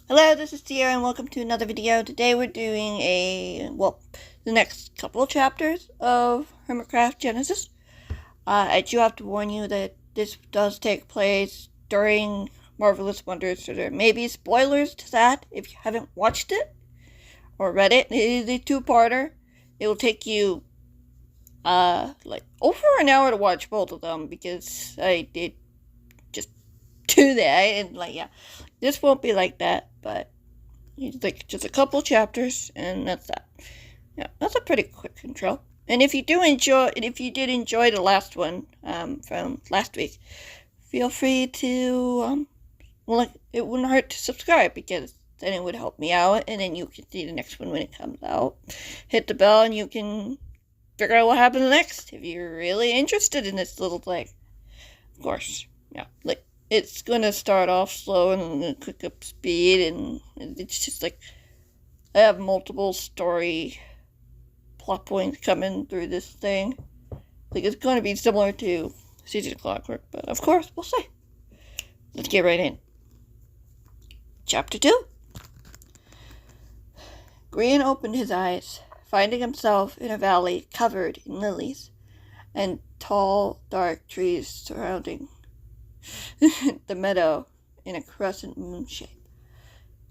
Hello, this is Sierra and welcome to another video. Today we're doing the next couple of chapters of Hermitcraft Genesis. I do have to warn you that this does take place during Marvelous Wonders, so there may be spoilers to that if you haven't watched it or read it. It is a two-parter. It will take you, like over an hour to watch both of them because I did just do that and this won't be like that, but like just a couple chapters, and that's that. Yeah, that's a pretty quick intro. And if you did enjoy the last one from last week, feel free to it wouldn't hurt to subscribe because then it would help me out, and then you can see the next one when it comes out. Hit the bell, and you can figure out what happens next if you're really interested in this little thing. Of course, yeah, like it's gonna start off slow and then pick up speed, and it's just like I have multiple story plot points coming through this thing. Like it's gonna be similar to Season of Clockwork, but of course we'll see. Let's get right in. Chapter 2. Grian opened his eyes, finding himself in a valley covered in lilies and tall, dark trees surrounding the meadow in a crescent moon shape.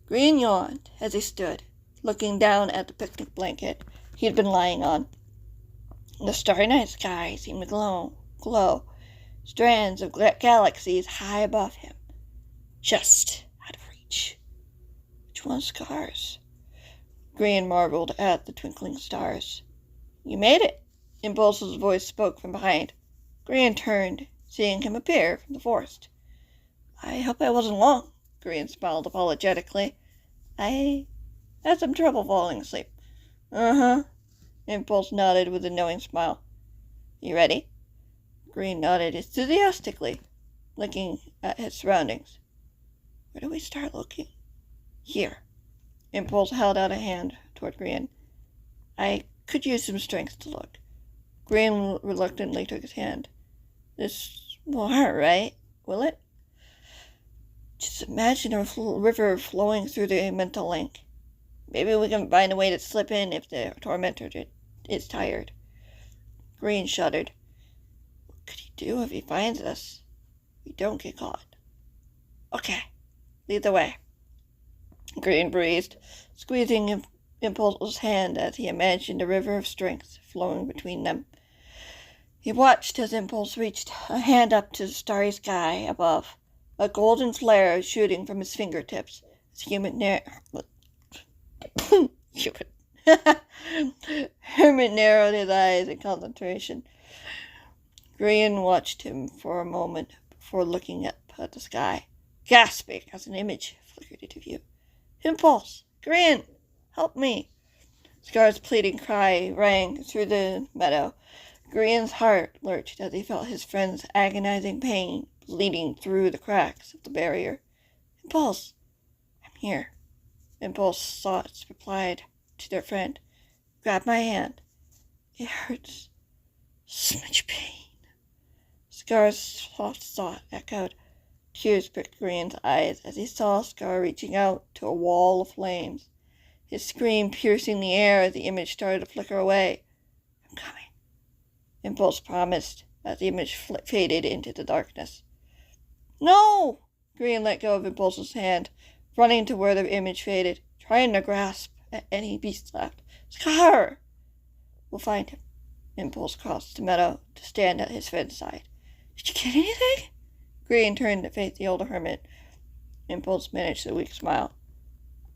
Grian yawned as he stood, looking down at the picnic blanket he had been lying on. The starry night sky seemed to glow, strands of galaxies high above him, just out of reach. Which one's Scar's? Grian marveled at the twinkling stars. You made it, Impulse's voice spoke from behind. Grian turned, seeing him appear from the forest. I hope I wasn't long, Grian smiled apologetically. I had some trouble falling asleep. Uh-huh. Impulse nodded with a knowing smile. You ready? Grian nodded enthusiastically, looking at his surroundings. Where do we start looking? Here. Impulse held out a hand toward Grian. I could use some strength to look. Grian reluctantly took his hand. This won't hurt, right? Will it? Just imagine a river flowing through the mental link. Maybe we can find a way to slip in if the tormentor is tired. Grian shuddered. What could he do if he finds us? We don't get caught. Okay, lead the way. Grian breathed, squeezing Impulse's hand as he imagined a river of strength flowing between them. He watched as Impulse reached a hand up to the starry sky above, a golden flare shooting from his fingertips as Hermit narrowed his eyes in concentration. Grian watched him for a moment before looking up at the sky, gasping as an image flickered into view. Impulse! Grian! Help me! Scar's pleading cry rang through the meadow. Grian's heart lurched as he felt his friend's agonizing pain bleeding through the cracks of the barrier. Impulse! I'm here. Impulse's thoughts replied to their friend. Grab my hand. It hurts. So much pain. Scar's soft thought echoed. Tears pricked Grian's eyes as he saw Scar reaching out to a wall of flames, his scream piercing the air as the image started to flicker away. I'm coming, Impulse promised as the image faded into the darkness. No! Grian let go of Impulse's hand, running to where the image faded, trying to grasp at any beast left. Scar! We'll find him. Impulse crossed the meadow to stand at his friend's side. Did you get anything? Grian turned to face the older hermit. Impulse managed a weak smile.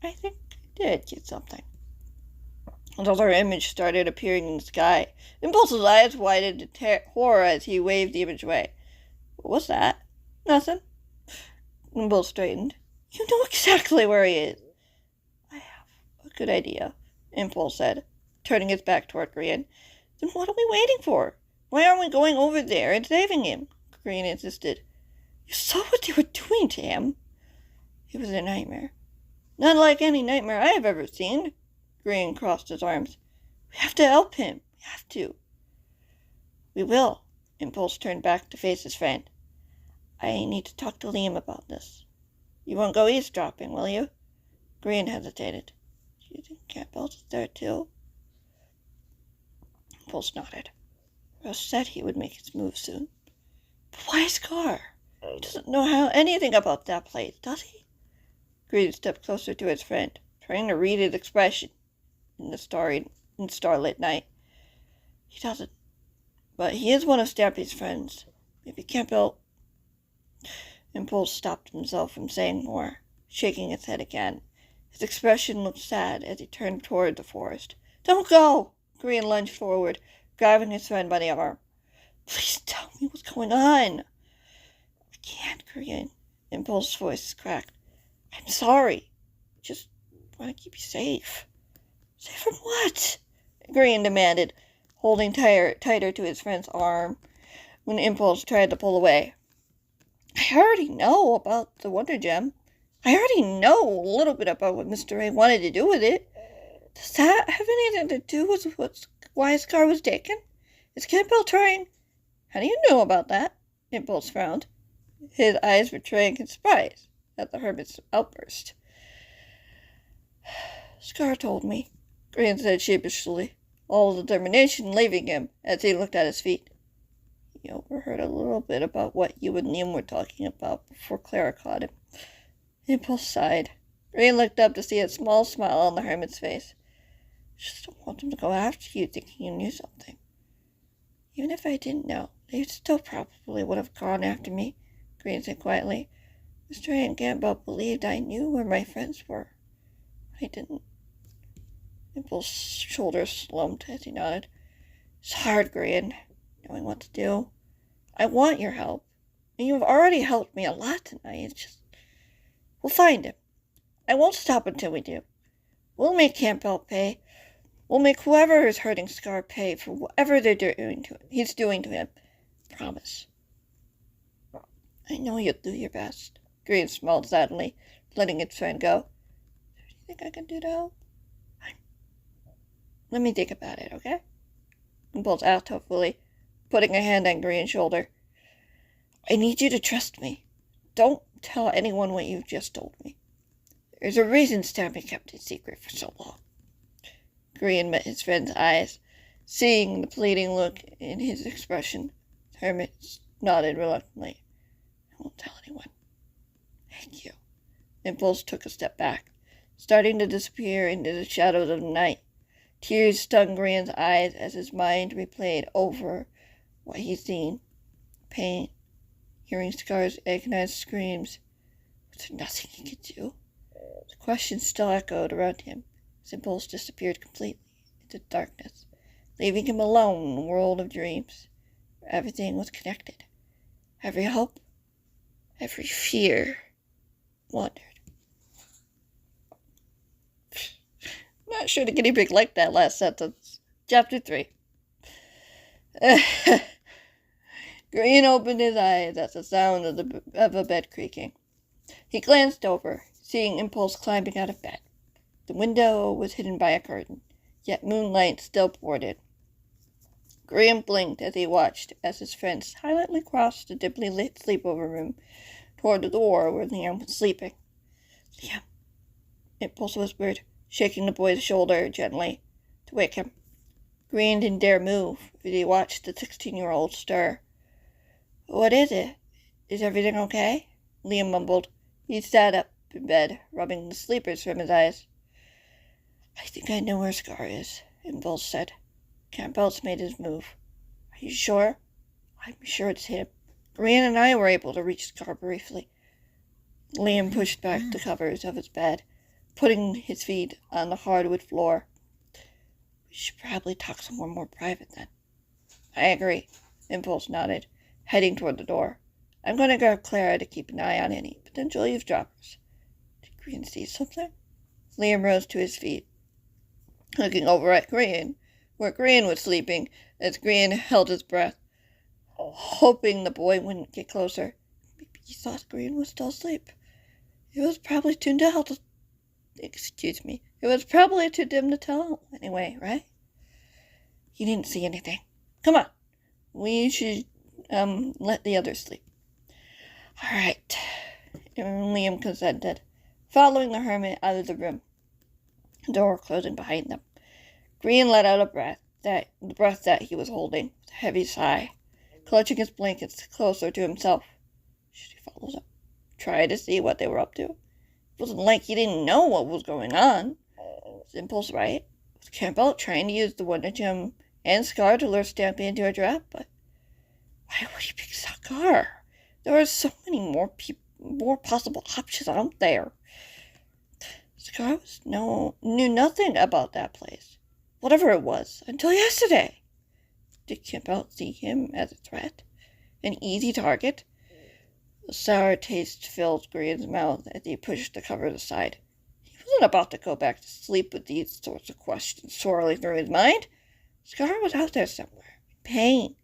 I think I did get something. Another image started appearing in the sky. Impulse's eyes widened in horror as he waved the image away. What was that? Nothing. Impulse straightened. You know exactly where he is. I have a good idea, Impulse said, turning his back toward Grian. Then what are we waiting for? Why aren't we going over there and saving him? Grian insisted. You saw what they were doing to him. It was a nightmare. Not like any nightmare I have ever seen. Grian crossed his arms. We have to help him. We have to. We will. Impulse turned back to face his friend. I need to talk to Liam about this. You won't go eavesdropping, will you? Grian hesitated. Do you think Campbell's there too? Impulse nodded. Russ said he would make his move soon. But why Scar? He doesn't know anything about that place, does he? Grian stepped closer to his friend, trying to read his expression in the starlit night. He doesn't. But he is one of Stampy's friends. Maybe Campbell... Impulse stopped himself from saying more, shaking his head again. His expression looked sad as he turned toward the forest. Don't go! Grian lunged forward, grabbing his friend by the arm. Please tell me what's going on. I can't, Grian. Impulse's voice cracked. I'm sorry. I just want to keep you safe. Safe from what? Grian demanded, holding tighter to his friend's arm when Impulse tried to pull away. I already know about the Wonder Gem. I already know a little bit about what Mr. A wanted to do with it. Does that have anything to do with why Scar was taken? Is Campbell trying... How do you know about that? Impulse frowned, his eyes betraying his surprise at the hermit's outburst. Scar told me, Grian said sheepishly, all determination leaving him as he looked at his feet. He overheard a little bit about what you and Liam were talking about before Clara caught him. Impulse sighed. Grian looked up to see a small smile on the hermit's face. I just don't want them to go after you thinking you knew something. Even if I didn't know, they still probably would have gone after me, Grian said quietly. Mr. A and Campbell believed I knew where my friends were. I didn't. Impulse's shoulders slumped as he nodded. It's hard, Grian, knowing what to do. I want your help, and you have already helped me a lot tonight. It's just... We'll find him. I won't stop until we do. We'll make Campbell pay. We'll make whoever is hurting Scar pay for whatever he's doing to him. Promise. I know you'll do your best. Grian smiled sadly, letting his friend go. Do you think I can do to help? Let me think about it, okay? Impulse asked hopefully, putting a hand on Grian's shoulder. I need you to trust me. Don't tell anyone what you've just told me. There's a reason Stampy kept it secret for so long. Grian met his friend's eyes, seeing the pleading look in his expression. The hermit nodded reluctantly. I won't tell anyone. Thank you. Impulse took a step back, starting to disappear into the shadows of the night. Tears stung Grian's eyes as his mind replayed over what he'd seen. Pain, hearing Scar's agonized screams. Was there nothing he could do? The question still echoed around him. His impulse disappeared completely into darkness, leaving him alone in a world of dreams, where everything was connected. Every hope, every fear, wandered. Not sure the guinea pig liked that last sentence. Chapter 3. Grian opened his eyes at the sound of a bed creaking. He glanced over, seeing Impulse climbing out of bed. The window was hidden by a curtain, yet moonlight still poured in. Grian blinked as he watched as his friend silently crossed the dimly lit sleepover room toward the door where Liam was sleeping. Liam, Impulse whispered, shaking the boy's shoulder gently to wake him. Grian didn't dare move as he watched the 16-year-old stir. What is it? Is everything okay? Liam mumbled. He sat up in bed, rubbing the sleepers from his eyes. I think I know where Scar is, Impulse said. Campbell's made his move. Are you sure? I'm sure it's him. Grian and I were able to reach Scar briefly. Liam pushed back the covers of his bed, putting his feet on the hardwood floor. We should probably talk somewhere more private then. I agree, Impulse nodded, heading toward the door. I'm going to grab Clara to keep an eye on any potential eavesdroppers. Did Grian see something? Liam rose to his feet, looking over at Grian, where Grian was sleeping, as Grian held his breath, hoping the boy wouldn't get closer. Maybe he thought Grian was still asleep. It was probably too dim to It was probably too dim to tell anyway, right? He didn't see anything. Come on. We should let the others sleep. All right. Liam consented, following the hermit out of the room, the door closing behind them. Grian let out the breath that he was holding, with a heavy sigh, clutching his blankets closer to himself. Should he follow them? Try to see what they were up to? It wasn't like he didn't know what was going on. Was Impulse right? Was Campbell trying to use the Wonder Gem and Scar to lure Stampy into a trap? But why would he pick Scar? There were so many more possible options out there. Scar knew nothing about that place, whatever it was, until yesterday. Did Campbell see him as a threat? An easy target? A sour taste filled Grian's mouth as he pushed the covers aside. He wasn't about to go back to sleep with these sorts of questions swirling through his mind. Scar was out there somewhere, in pain,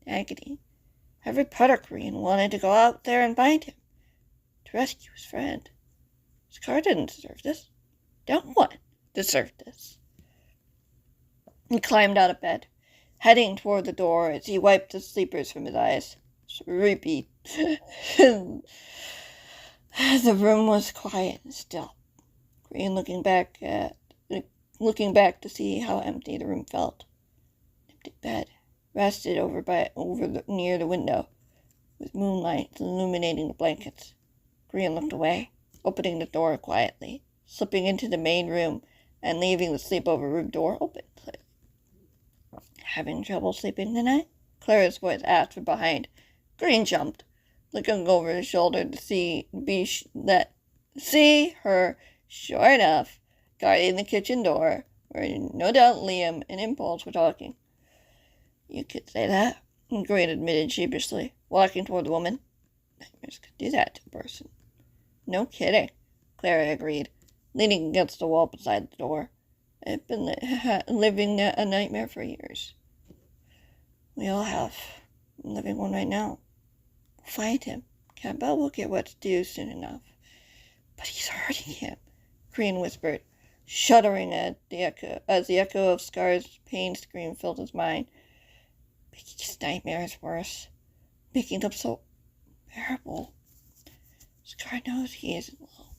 agony. Every part of Grian wanted to go out there and find him, to rescue his friend. Scar didn't deserve this. No one deserved this. He climbed out of bed, heading toward the door as he wiped the sleepers from his eyes. Sleepy. The room was quiet and still. Grian looking back to see how empty the room felt. An empty bed rested near the window, with moonlight illuminating the blankets. Grian looked away, opening the door quietly, slipping into the main room, and leaving the sleepover room door open. Having trouble sleeping tonight? Clara's voice asked from behind. Grian jumped, looking over his shoulder to see her, sure enough, guarding the kitchen door, where no doubt Liam and Impulse were talking. You could say that, Grian admitted sheepishly, walking toward the woman. Nightmares could do that to a person. No kidding, Clara agreed, leaning against the wall beside the door. I've been living a nightmare for years. We all have. I'm living one right now. We'll find him. Campbell will get what's due soon enough. But he's hurting him, Grian whispered, shuddering as the echo of Scar's pain scream filled his mind, making his nightmares worse, making them so bearable. Scar knows he isn't alone.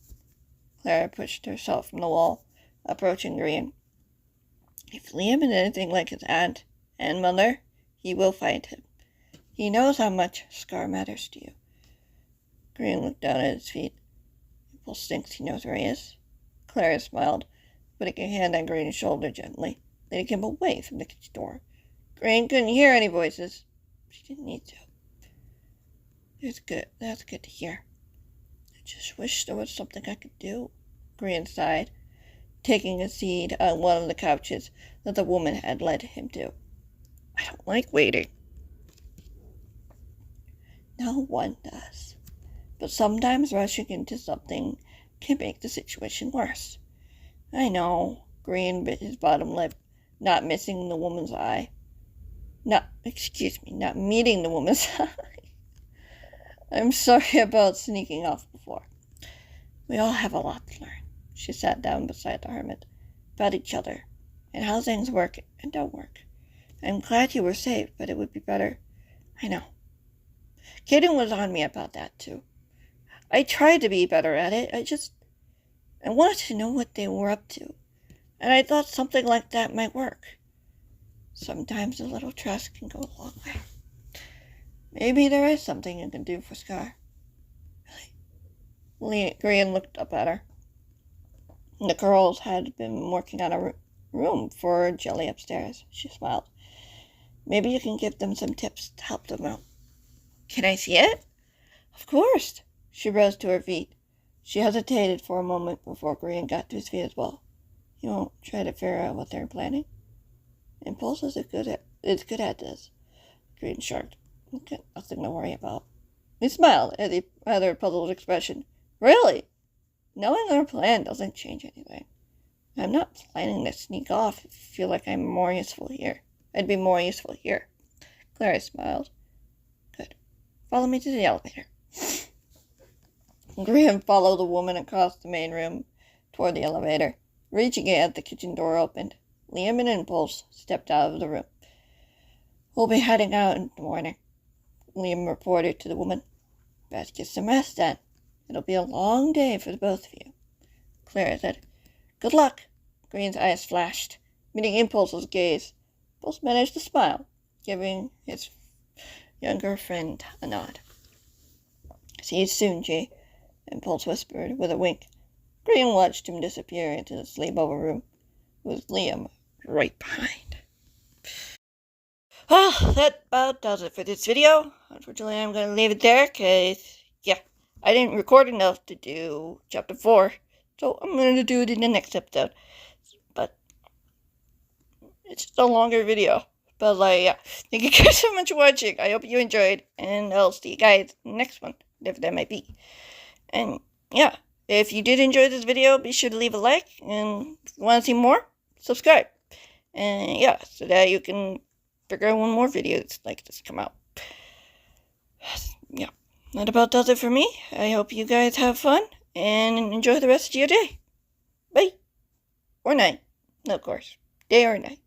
Clara pushed herself from the wall, approaching Grian. If Liam is anything like his aunt and mother, he will find him. He knows how much Scar matters to you. Grian looked down at his feet. Impulse thinks he knows where he is. Clara smiled, putting a hand on Grian's shoulder gently, leading him away from the kitchen door. Grian couldn't hear any voices. She didn't need to. That's good to hear. I just wish there was something I could do, Grian sighed, taking a seat on one of the couches that the woman had led him to. I don't like waiting. No one does. But sometimes rushing into something can make the situation worse. I know, Grian bit his bottom lip, not missing the woman's eye. Not meeting the woman's eye. I'm sorry about sneaking off before. We all have a lot to learn. She sat down beside the hermit, about each other, and how things work and don't work. I'm glad you were safe, but it would be better. I know. Kaden was on me about that, too. I tried to be better at it. I wanted to know what they were up to, and I thought something like that might work. Sometimes a little trust can go a long way. Maybe there is something you can do for Scar. Really? Grian looked up at her. The girls had been working on a room for Jelly upstairs. She smiled. Maybe you can give them some tips to help them out. Can I see it? Of course. She rose to her feet. She hesitated for a moment before Grian got to his feet as well. You won't try to figure out what they're planning? Impulse is good at this. Grian shrugged. Okay, nothing to worry about. He smiled at the rather puzzled expression. Really? Knowing our plan doesn't change anything. I'm not planning to sneak off if you feel like I'm more useful here. I'd be more useful here. Clara smiled. Good. Follow me to the elevator. Grian followed the woman across the main room toward the elevator. Reaching it as the kitchen door opened, Liam and Impulse stepped out of the room. We'll be heading out in the morning, Liam reported to the woman. Best get some rest then. It'll be a long day for the both of you. Clara said. Good luck. Grian's eyes flashed, meeting Impulse's gaze. Impulse managed to smile, giving his younger friend a nod. See you soon, Jay, Impulse whispered with a wink. Grian watched him disappear into the sleepover room, with Liam right behind. Well, that about does it for this video. Unfortunately, I'm going to leave it there, because, yeah, I didn't record enough to do Chapter 4, so I'm going to do it in the next episode. But it's just a longer video. But, yeah, thank you guys so much for watching. I hope you enjoyed, and I'll see you guys in the next one, whatever that might be. And, yeah, if you did enjoy this video, be sure to leave a like, and if you want to see more, subscribe. And, yeah, so that you can figure out one more video like this come out. Yeah, that about does it for me. I hope you guys have fun and enjoy the rest of your day. Bye. Or night. No, of course. Day or night.